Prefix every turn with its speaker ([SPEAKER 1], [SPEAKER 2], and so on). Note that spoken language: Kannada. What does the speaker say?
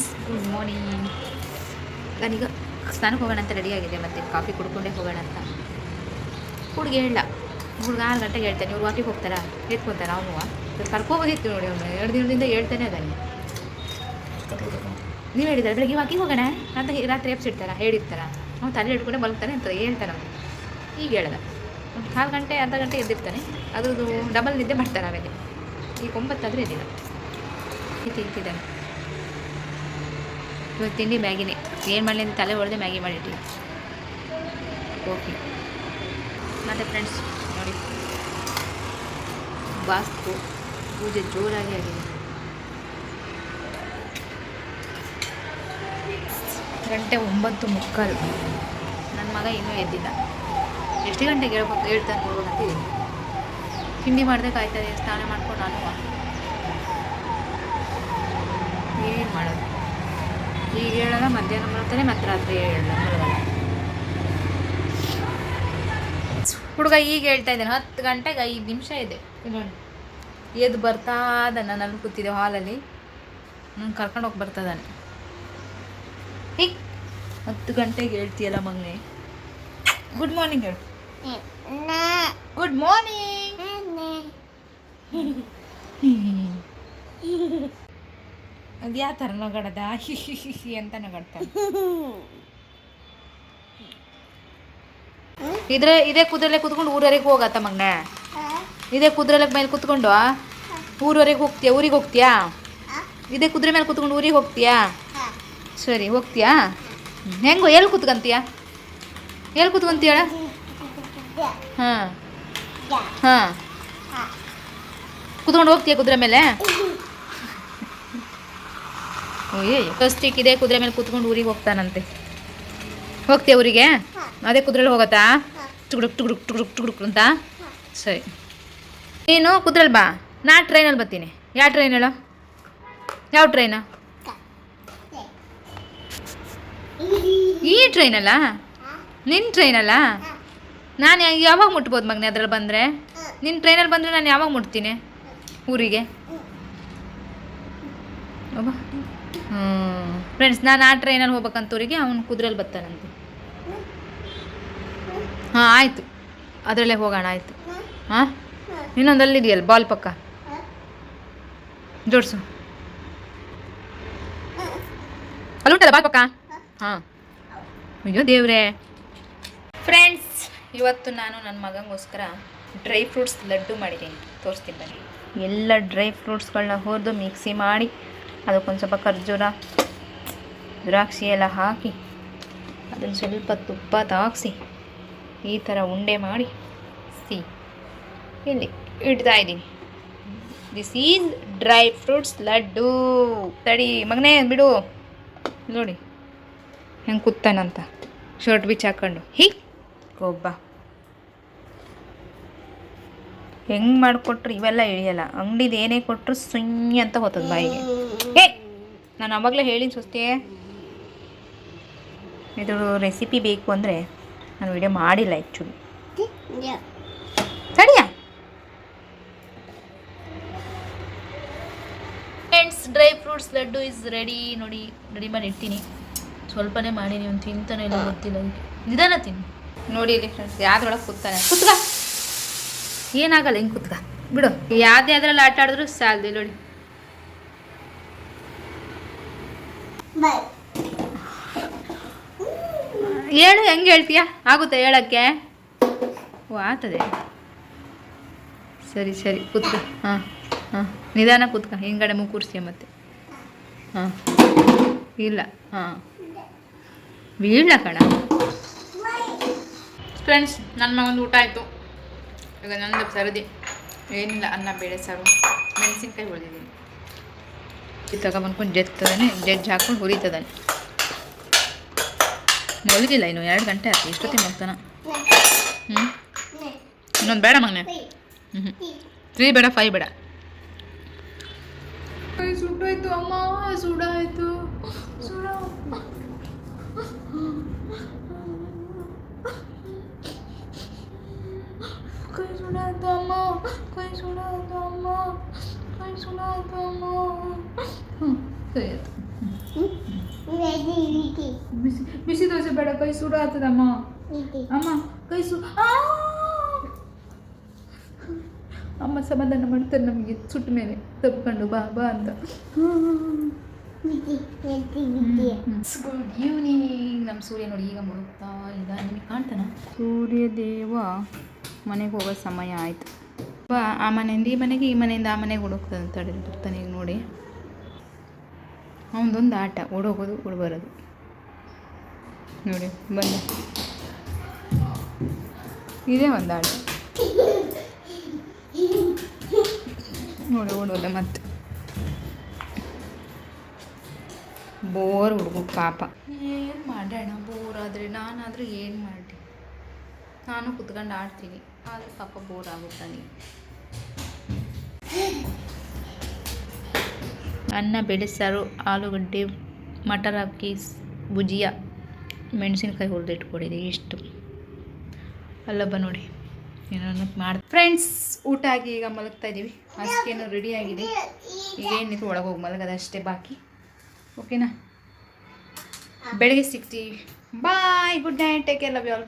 [SPEAKER 1] Friends, good morning. ನಾನೀಗ ಸ್ನಾನಕ್ಕೆ ಹೋಗೋಣ ಅಂತ ರೆಡಿಯಾಗಿದೆ, ಮತ್ತು ಕಾಫಿ ಕುಡ್ಕೊಂಡೇ ಹೋಗೋಣ ಅಂತ. ಹುಡುಗಿ ಹೇಳ, ಹುಡುಗ 6 ಗಂಟೆಗೆ ಹೇಳ್ತಾನೆ. ಇವ್ರು ವಾಕಿಗೆ ಹೋಗ್ತಾರಾ, ಎತ್ಕೊತಾರ ಅವನು ಕರ್ಕೋಬೋದಿತ್ತು ನೋಡಿ. ಅವನು 2 ದಿನದಿಂದ ಹೇಳ್ತಾನೆ ಅದನ್ನು. ನೀವು ಹೇಳಿದ್ದಾರೆ ಬೆಳಗ್ಗೆ ವಾಕಿಗೆ ಹೋಗೋಣ ಅಂತ ರಾತ್ರಿ ಎಪ್ಸಿಡ್ತಾರ, ಹೇಳಿರ್ತಾರ. ಅವ್ನು ತಲೆ ಹಿಡ್ಕೊಂಡೆ ಮಲಗ್ತಾನೆ ಅಂತ ಹೇಳ್ತಾನೆ ಅವನು. ಈಗ ಹೇಳದ 4 ಗಂಟೆ ಅರ್ಧ ಗಂಟೆ ಎದ್ದಿರ್ತಾನೆ. ಅದ್ರದ್ದು ಡಬಲ್ ನಿದ್ದೆ ಮಾಡ್ತಾರೆ ಆಮೇಲೆ. ಈಗ 9 ಆದರೆ ಎದ್ದಿಲ್ಲ. ತಿಂತಿದ್ದಾನೆ. ಇವತ್ತು ತಿಂಡಿ ಮ್ಯಾಗಿನೇ. ಏನು ಮಾಡಲಿ ಅಂತ ತಲೆ ಹೊಡೆದೇ ಮ್ಯಾಗಿ ಮಾಡಿಟ್ಟಿನಿ. ಓಕೆ. ಮತ್ತು ಫ್ರೆಂಡ್ಸ್ ನೋಡಿ, ವಾಸ್ತು ಪೂಜೆ ಜೋರಾಗಿ ಆಗಿದೆ. ಗಂಟೆ 9:45. ನನ್ನ ಮಗ ಇನ್ನೂ ಎದ್ದಿಲ್ಲ. ಎಷ್ಟು ಗಂಟೆಗೆ ಹೇಳ್ತಾನೆ ನೋಡ್ಬೇಕಂತಿದ್ದೀನಿ. ತಿಂಡಿ ಮಾಡಿದೆ ಕಾಯ್ತದೆ. ಸ್ನಾನ ಮಾಡ್ಕೊಂಡು ನಾನು ಏನು ಮಾಡೋದು. ಈಗ ಹೇಳೋಣ, ಮಧ್ಯಾಹ್ನ ಮಾಡ್ತಾನೆ, ಮತ್ತು ರಾತ್ರಿ ಹೇಳೋಣ. ಹುಡುಗ ಈಗ ಹೇಳ್ತಾ ಇದ್ದಾನೆ 10 ಗಂಟೆಗೆ 5 ನಿಮಿಷ ಇದೆ ನೋಡಿ. ಎದ್ದು ಬರ್ತಾ ಇದ್ದಾನೆ. ನಾನು ಕೂತಿದ್ದೆ ಹಾಲಲ್ಲಿ. ಕರ್ಕೊಂಡು ಹೋಗಿ ಬರ್ತದಾನೆ. ಹೀಗೆ 10 ಗಂಟೆಗೆ ಹೇಳ್ತೀಯಲ್ಲ ಮಗನೇ. ಗುಡ್ ಮಾರ್ನಿಂಗ್ ಹೇಳು. Good morning. ಅದು ಯಾವ ಥರ ನಗಡದ ಅಂತ ನಗಡ್ತಾನೆ. ಇದೇ ಕುದುರೆಲೆ ಕುತ್ಕೊಂಡು ಊರವರೆಗೆ ಹೋಗತ್ತ ಮಗನ. ಇದೇ ಕುದುರೆಲೆ ಮೇಲೆ ಕುತ್ಕೊಂಡು ಊರವರೆಗೆ ಹೋಗ್ತೀಯಾ? ಊರಿಗೆ ಹೋಗ್ತೀಯಾ? ಇದೇ ಕುದುರೆ ಮೇಲೆ ಕುತ್ಕೊಂಡು ಊರಿಗೆ ಹೋಗ್ತೀಯಾ? ಸರಿ, ಹೋಗ್ತೀಯಾ? ಹೆಂಗೋ ಎಲ್ಲಿ ಕುತ್ಕೊಂತೀಯ? ಎಲ್ಲಿ ಕುತ್ಕೊಂತೀಯಳ? ಹಾಂ ಹಾಂ, ಕುತ್ಕೊಂಡು ಹೋಗ್ತೀಯ ಕುದುರೆ ಮೇಲೆ? ಓಯ್, ಫಸ್ಟಿಗೆ ಇದೇ ಕುದುರೆ ಮೇಲೆ ಕುತ್ಕೊಂಡು ಊರಿಗೆ ಹೋಗ್ತಾನಂತೆ. ಹೋಗ್ತೀಯ ಊರಿಗೆ? ಅದೇ ಕುದುರೆಲಿ ಹೋಗತ್ತಾ? ಟುಗುಡುಕ್ ಟುಗುಡುಕ್ ಟುಗುಡುಕ್ ಟುಗುಡುಕ್ ಅಂತ. ಸರಿ, ನೀನು ಕುದುರೆಲಿ ಬಾ, ನಾ ಟ್ರೈನಲ್ಲಿ ಬರ್ತೀನಿ. ಯಾವ ಟ್ರೈನ್ ಹೇಳೋ? ಯಾವ ಟ್ರೈನ? ಈ ಟ್ರೈನಲ್ಲ? ನಿನ್ನ ಟ್ರೈನಲ್ಲ? ನಾನು ಯಾವಾಗ ಮುಟ್ಬೋದು ಮಗನೇ ಅದ್ರಲ್ಲಿ ಬಂದರೆ? ನಿನ್ನ ಟ್ರೈನಲ್ಲಿ ಬಂದರೆ ನಾನು ಯಾವಾಗ ಮುಟ್ತೀನಿ ಊರಿಗೆ? ಅಬ್ಬಾ, ಫ್ರೆಂಡ್ಸ್, ನಾನು ಆ ಟ್ರೈನಲ್ಲಿ ಹೋಗ್ಬೇಕಂತ ಊರಿಗೆ. ಅವನು ಕುದುರೆಲಿ ಬರ್ತಾನಂತೆ. ಹಾಂ, ಆಯಿತು, ಅದರಲ್ಲೇ ಹೋಗೋಣ. ಆಯಿತು. ಹಾಂ, ಇನ್ನೊಂದಲ್ಲಿದೆಯಲ್ಲ ಬಾಲ್ ಪಕ್ಕ, ಜೋಡಿಸು. ಅಲ್ಲುಂಟಲ್ಲ ಬಾಲ್ ಪಕ್ಕ. ಹಾಂ, ಅಯ್ಯೋ ದೇವ್ರೆ. ಫ್ರೆಂಡ್ಸ್, ಇವತ್ತು ನಾನು ನನ್ನ ಮಗನಿಗೋಸ್ಕರ ಡ್ರೈ ಫ್ರೂಟ್ಸ್ ಲಡ್ಡು ಮಾಡಿದ್ದೀನಿ. ತೋರಿಸ್ತೀನಿ ಬನ್ನಿ. ಎಲ್ಲ ಡ್ರೈ ಫ್ರೂಟ್ಸ್ಗಳನ್ನ ಹುರಿದು ಮಿಕ್ಸಿ ಮಾಡಿ, ಅದಕ್ಕೊಂದು ಸ್ವಲ್ಪ ಖರ್ಜೂರ, ದ್ರಾಕ್ಷಿ ಎಲ್ಲ ಹಾಕಿ, ಅದನ್ನು ಸ್ವಲ್ಪ ತುಪ್ಪ ತಾಗಿಸಿ ಈ ಥರ ಉಂಡೆ ಮಾಡಿ ಇಲ್ಲಿ ಇಡ್ತಾ ಇದ್ದೀನಿ. This is dry fruits laddu. ತಡಿ ಮಗನೇ, ಬಿಡು. ನೋಡಿ ಹೆಂಗೆ ಕೂತಾನಂತ, ಶರ್ಟ್ ಬಿಚ್ಚಿ ಹಾಕ್ಕೊಂಡು. ಹೀಗೆ ಒಬ್ಬ ಹೆಂಗೆ ಮಾಡಿಕೊಟ್ರು ಇವೆಲ್ಲ ಇಳಿಯಲ್ಲ. ಅಂಗಡಿದು ಏನೇ ಕೊಟ್ಟರು ಸುಯ್ಯಿ ಅಂತ ಹೋಗ್ತದೆ ಬಾಯಿಗೆ. ನಾನು ಆವಾಗಲೇ ಹೇಳಿನ ಸುಸ್ತಿಯೇ. ಇದು ರೆಸಿಪಿ ಬೇಕು ಅಂದರೆ ನಾನು ವಿಡಿಯೋ ಮಾಡಿಲ್ಲ ಆ್ಯಕ್ಚುಲಿ. ಸರಿಯಾ friends? Dry fruits laddu is ready. ನೋಡಿ, ರೆಡಿ ಮಾಡಿ ಇಡ್ತೀನಿ. ಸ್ವಲ್ಪನೇ ಮಾಡಿ, ನೀವು ತಿಂತಾನೆ ಇಲ್ಲ ಗೊತ್ತಿಲ್ಲ. ನಿಧಾನ ತಿನ್ನಿ. ನೋಡಿ ಇಲ್ಲಿ ಫ್ರೆಂಡ್ಸ್, ಯಾವ್ದ್ರೊಳಗೆ ಕೂತಾನೆ. ಕುತ್ಕ, ಏನಾಗಲ್ಲ, ಹಿಂಗೆ ಕುತ್ಕ ಬಿಡು. ಯಾವ್ದ್ರಲ್ಲಿ ಆಟ ಆಡಿದ್ರು ಸಾಲದೆ. ನೋಡಿ, ಹೇಳು, ಹೆಂಗೆ ಹೇಳ್ತೀಯ? ಆಗುತ್ತೆ ಹೇಳೋಕ್ಕೆ? ಓ, ಆಗ್ತದೆ. ಸರಿ ಸರಿ, ಕುತ್ಕ. ಹಾಂ ಹಾಂ, ನಿಧಾನ ಕುತ್ಕ. ಹಿಂಗಡೆ ಮೂಗು ಕೂರಿಸ್ತೀಯ ಮತ್ತೆ. ಹಾಂ, ಇಲ್ಲ. ಹಾಂ, ಬೀಳ ಕಣ. ಫ್ರೆಂಡ್ಸ್, ನನ್ನ ಮಗಂದು ಊಟ ಆಯಿತು. ಈಗ ನಂದು ಸರದಿ ಏನಿಲ್ಲ, ಅನ್ನ ಬೇಳೆ ಸಾರು, ಮೆಣಸಿನ್ಕಾಯಿ ಹೊಡೆದಿದ್ದೀನಿ. ತಗೊಂಬಂದ್ಕೊಂಡು ಜಜ್ಜಿ ಹಾಕ್ಕೊಂಡು ಹುರಿತದಾನೆ. ಮಲಗಿಲ್ಲ ಇನ್ನು, 2 ಗಂಟೆ ಆಯ್ತು. ಎಷ್ಟೊತ್ತಿಗೆ ಮಗ್ತಾನ? ಇನ್ನೊಂದು ಬೇಡ ಮಗನೆ. 3 ಬೇಡ, 5 ಬೇಡ. ಸುಡಾಯ್ತು ಅಮ್ಮ, ಸುಡಾಯ್ತು, ಸುಡ. ಕೈ ಸುಡಾಯ್ತು ಅಮ್ಮ, ಕೈ ಸುಡಾಯ್ತು ಅಮ್ಮ, ಕೈ ಸುಡಾಯ್ತು ಅಮ್ಮ. ಸರಿ ಆಯ್ತು. ಬಿಸಿ ಬಿಸಿ ದೋಸೆ ಬೇಡ, ಕೈ ಸುಡು ಆಗ್ತದಮ್ಮ. ಅಮ್ಮ ಕೈ ಅಮ್ಮ ಸಮಾಧಾನ ಮಾಡ್ತಾರೆ ನಮಗೆ ಸುಟ್ಟ ಮೇಲೆ ತಪ್ಕೊಂಡು ಬಾ ಬಾ ಅಂತ. Good evening. ನಮ್ಮ ಸೂರ್ಯ ನೋಡಿ ಈಗ ಮುಳುಗ್ತಾ ಈಗ ನಿಮಗೆ ಕಾಣ್ತಾನ. ಸೂರ್ಯದೇವ ಮನೆಗೆ ಹೋಗೋ ಸಮಯ ಆಯಿತು. ಬಾ ಆ ಮನೆಯಿಂದ ಈ ಮನೆಗೆ, ಈ ಮನೆಯಿಂದ ಆ ಮನೆಗೆ ಹುಡುಕ್ತಾನೆ ತಡೆ ಬರ್ತಾನೆ. ಈಗ ನೋಡಿ ಅವನದೊಂದು ಆಟ, ಓಡೋಗೋದು ಓಡ್ಬರೋದು. ನೋಡಿ ಬಂದ, ಇದೇ ಒಂದು ಆಟ. ನೋಡಿ ಓಡೋದ ಮತ್ತೆ ಬೋರ್ ಹುಡುಗ ಪಾಪ. ಏನು ಮಾಡೋಣ, ಬೋರ್ ಆದರೆ ನಾನಾದರೂ ಏನು ಮಾಡಲಿ. ನಾನು ಕುತ್ಕೊಂಡು ಆಡ್ತೀನಿ, ಆದರೆ ಪಾಪ ಬೋರ್ ಆಗುತ್ತಾನೆ. ಅನ್ನ ಬೇಳೆ ಸಾರು, ಆಲೂಗಡ್ಡೆ ಮಟರ್ ಹಾಕಿ ಭುಜಿಯಾ, ಮೆಣಸಿನ್ಕಾಯಿ ಹುರಿದು ಇಟ್ಕೊಂಡಿದೆ. ಇಷ್ಟು ಅಲ್ಲಬ್ಬ ನೋಡಿ ಏನೋ ಮಾಡಿ. ಫ್ರೆಂಡ್ಸ್, ಊಟ ಆಗಿ ಈಗ ಮಲಗ್ತಾ ಇದ್ದೀವಿ. ಅಷ್ಟೇನೋ ರೆಡಿ ಆಗಿದೆ. ಈಗ ಏನಿತ್ತು ಒಳಗೆ ಹೋಗಿ ಮಲಗೋದಷ್ಟೇ ಬಾಕಿ. ಓಕೆನಾ, ಬೆಳಗ್ಗೆ ಸಿಗ್ತೀವಿ. Bye, good night, take care, love you all.